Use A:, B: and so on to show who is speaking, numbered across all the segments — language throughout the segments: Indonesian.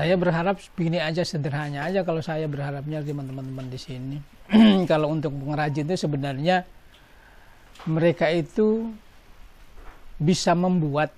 A: Saya berharap begini aja, sederhana aja kalau saya berharapnya di teman-teman di sini. Kalau untuk pengrajin itu sebenarnya mereka itu bisa membuat,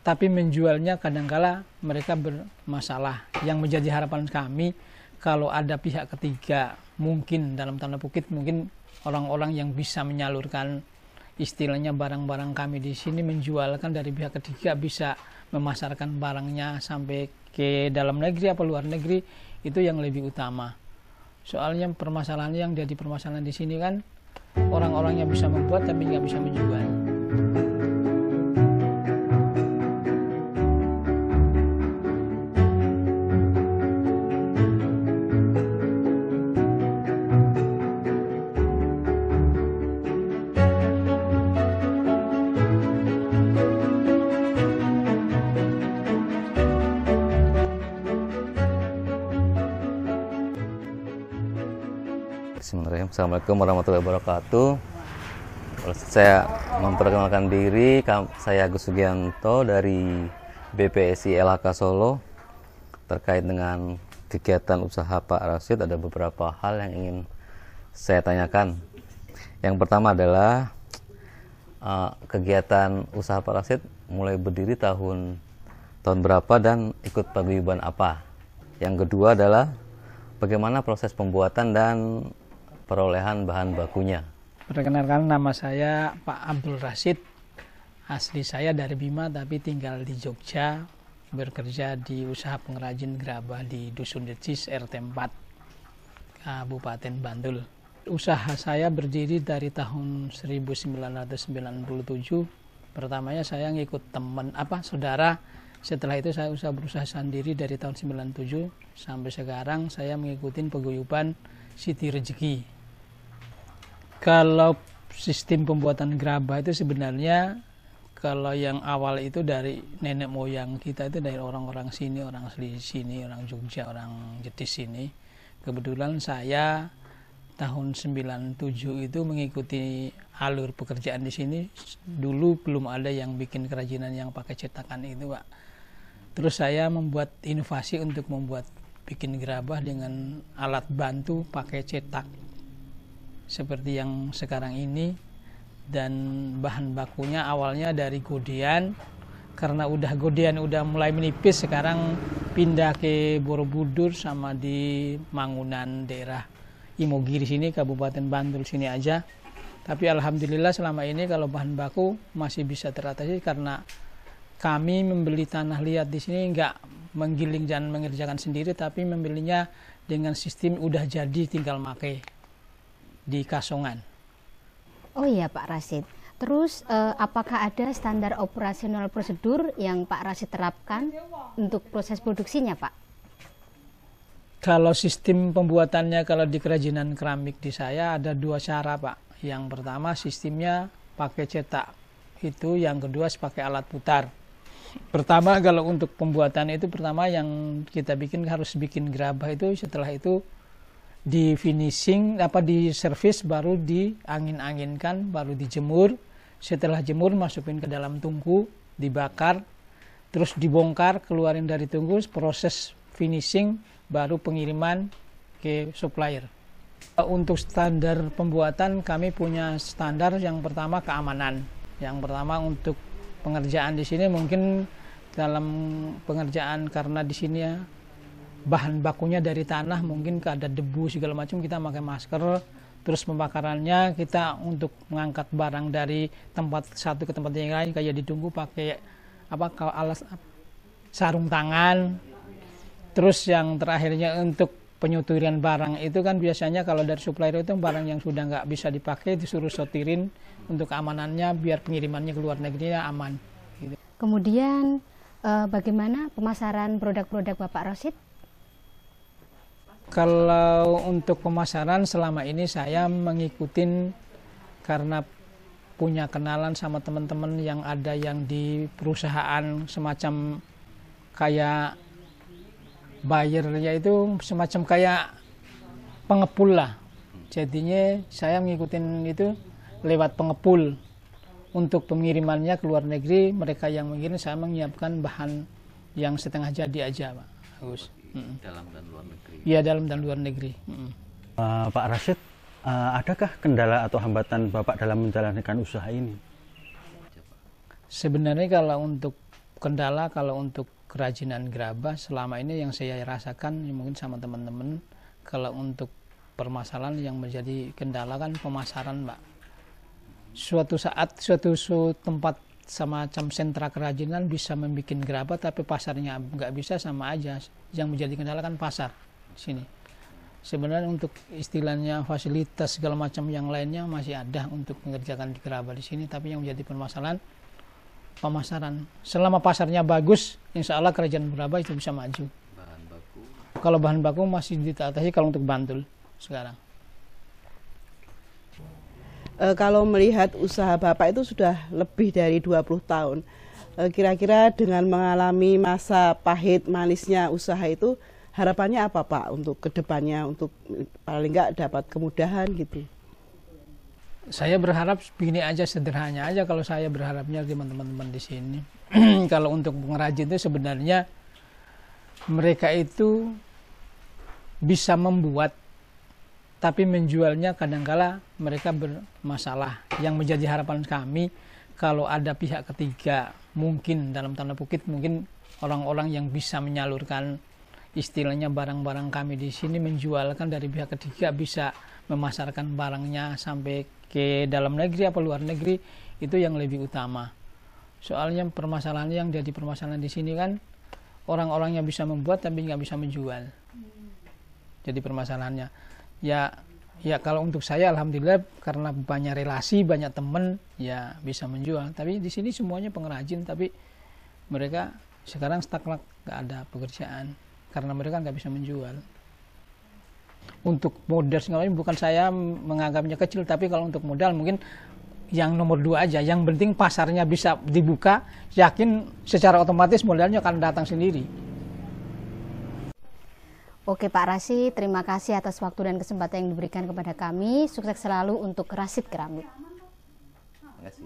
A: tapi menjualnya kadangkala mereka bermasalah. Yang menjadi harapan kami kalau ada pihak ketiga, mungkin dalam tanda kutip mungkin orang-orang yang bisa menyalurkan istilahnya barang-barang kami di sini, menjualkan dari pihak ketiga, bisa memasarkan barangnya sampai ke dalam negeri apa luar negeri, itu yang lebih utama. Soalnya permasalahan yang jadi permasalahan di sini kan orang-orangnya bisa membuat tapi nggak bisa menjual.
B: Bismillahirrahmanirrahim. Assalamualaikum warahmatullahi wabarakatuh. Saya memperkenalkan diri, saya Agus Sugianto dari BPSI LHK Solo. Terkait dengan kegiatan usaha Pak Rasid, ada beberapa hal yang ingin saya tanyakan. Yang pertama adalah kegiatan usaha Pak Rasid mulai berdiri tahun berapa dan ikut paguyuban apa. Yang kedua adalah bagaimana proses pembuatan dan perolehan bahan bakunya.
A: Perkenalkan, nama saya Pak Abdul Rasid. Asli saya dari Bima tapi tinggal di Jogja, bekerja di usaha pengrajin gerabah di Dusun Decis RT 4 Kabupaten Bantul. Usaha saya berdiri dari tahun 1997. Pertamanya saya ngikut teman saudara. Setelah itu saya berusaha sendiri dari tahun 97 sampai sekarang saya mengikuti paguyuban Siti Rezeki. Kalau sistem pembuatan gerabah itu sebenarnya kalau yang awal itu dari nenek moyang kita, itu dari orang-orang sini, orang asli sini, orang Jogja, orang Jetis sini. Kebetulan saya tahun 97 itu mengikuti alur pekerjaan di sini. Dulu belum ada yang bikin kerajinan yang pakai cetakan itu, Pak. Terus saya membuat inovasi untuk bikin gerabah dengan alat bantu pakai cetak seperti yang sekarang ini. Dan bahan bakunya awalnya dari godean, karena godean udah mulai menipis, sekarang pindah ke Borobudur sama di Mangunan daerah Imogiri sini, Kabupaten Bantul sini aja. Tapi alhamdulillah selama ini kalau bahan baku masih bisa teratasi karena kami membeli tanah liat di sini, nggak menggiling dan mengerjakan sendiri, tapi membelinya dengan sistem udah jadi tinggal pakai di kasongan.
C: Oh iya Pak Rasid. Terus apakah ada standar operasional prosedur yang Pak Rasid terapkan untuk proses produksinya, Pak?
A: Kalau sistem pembuatannya, kalau di kerajinan keramik di saya ada dua cara, Pak. Yang pertama sistemnya pakai cetak, itu yang kedua pakai alat putar. Pertama kalau untuk pembuatan itu, pertama yang kita harus bikin gerabah itu, setelah itu di finishing di servis, baru diangin-anginkan, baru dijemur. Setelah jemur masukin ke dalam tungku, dibakar, terus dibongkar, keluarin dari tungku, proses finishing, baru pengiriman ke supplier. Untuk standar pembuatan kami punya standar. Yang pertama keamanan. Yang pertama untuk pengerjaan di sini, mungkin dalam pengerjaan karena di sini ya bahan bakunya dari tanah, mungkin ada debu segala macam, kita pakai masker. Terus pembakarannya kita untuk mengangkat barang dari tempat satu ke tempat yang lain, kayak ditunggu pakai alas sarung tangan. Terus yang terakhirnya untuk penyutiran barang itu kan biasanya kalau dari supplier itu barang yang sudah nggak bisa dipakai disuruh sotirin untuk keamanannya biar pengirimannya ke luar negeri aman. Gitu.
C: Kemudian bagaimana pemasaran produk-produk Bapak Rasid?
A: Kalau untuk pemasaran selama ini saya mengikuti karena punya kenalan sama teman-teman yang ada yang di perusahaan semacam kayak buyer, yaitu semacam kayak pengepul lah. Jadinya saya mengikuti itu lewat pengepul. Untuk pengirimannya ke luar negeri, mereka yang mengirim, saya menyiapkan bahan yang setengah jadi aja, Pak. bagus.
B: Dalam dan luar negeri.
A: Iya, dalam dan luar negeri.
D: Pak Rashid, adakah kendala atau hambatan Bapak dalam menjalankan usaha ini?
A: Sebenarnya kalau untuk kendala, kalau untuk kerajinan gerabah selama ini yang saya rasakan mungkin sama teman-teman, kalau untuk permasalahan yang menjadi kendala kan pemasaran, Mbak. Suatu saat suatu tempat semacam sentra kerajinan bisa membuat gerabah tapi pasarnya nggak bisa, sama aja. Yang menjadi kendala kan pasar di sini. Sebenarnya untuk istilahnya fasilitas segala macam yang lainnya masih ada untuk mengerjakan gerabah di sini, tapi yang menjadi permasalahan pemasaran. Selama pasarnya bagus, insya Allah kerajaan gerabah itu bisa maju.
B: Bahan baku.
A: Kalau bahan baku masih diatasi kalau untuk Bantul sekarang.
E: Kalau melihat usaha Bapak itu sudah lebih dari 20 tahun. Kira-kira dengan mengalami masa pahit manisnya usaha itu, harapannya apa Pak untuk kedepannya, untuk paling nggak dapat kemudahan gitu?
A: Saya berharap begini aja, sederhana aja kalau saya berharapnya teman-teman di sini. Kalau untuk pengrajin itu sebenarnya mereka itu bisa membuat, tapi menjualnya kadangkala mereka bermasalah. Yang menjadi harapan kami kalau ada pihak ketiga, mungkin dalam tanda kutip mungkin orang-orang yang bisa menyalurkan istilahnya barang-barang kami di sini, menjualkan dari pihak ketiga, bisa memasarkan barangnya sampai ke dalam negeri apa luar negeri, itu yang lebih utama. Soalnya permasalahan yang jadi permasalahan di sini kan orang-orang yang bisa membuat tapi nggak bisa menjual. Jadi permasalahannya ya kalau untuk saya alhamdulillah karena banyak relasi, banyak teman, ya bisa menjual. Tapi di sini semuanya pengrajin, tapi mereka sekarang stagnan, nggak ada pekerjaan karena mereka nggak bisa menjual. Untuk modal segala bukan saya menganggapnya kecil, tapi kalau untuk modal mungkin yang nomor 2 aja. Yang penting pasarnya bisa dibuka, yakin secara otomatis modalnya akan datang sendiri.
C: Oke Pak Rashid, terima kasih atas waktu dan kesempatan yang diberikan kepada kami. Sukses selalu untuk Rashid Keramik.
B: Terima kasih.